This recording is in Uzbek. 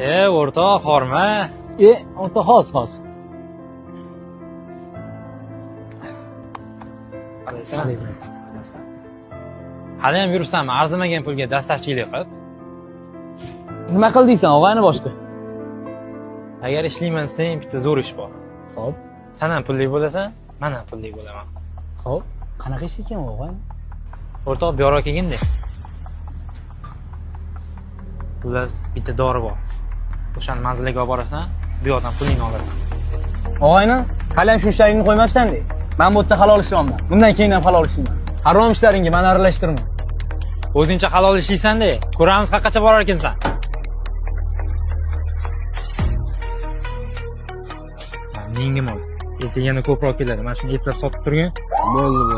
O'rtoq, xorma. O'rta hozir. Hali ham yuribsanmi? Arzimagan pulga dastavchilik qilib? Nima qildingsan, og'ayni boshqa? Agar ishlayman desang, bitta zo'r ish bor. Xo'p. Sen ham pulli bo'lasan, men ham pulli bo'laman. Xo'p. Qanaqa ish ekan, og'ayni? O'rtoq, bu yoqqa kelganda. Xullas, bitta dori bor. O'shani manziliga olib borasan, bu yoqdan pulingni olasan. Og'ayni, hali ham shu ishlaringni qo'ymabsan-de. Men bu yerda halol ishlayman. Bundan keyin ham halol ishlayman. Harom ishlaringga meni aralashtirma. O'zingcha halol ishlaysan-de, ko'ramiz qayoqqacha borar ekansan. Menga mol. Ertaga yana ko'proq keladi. Mana shuni eplab sotib turgin. Bo'ldi.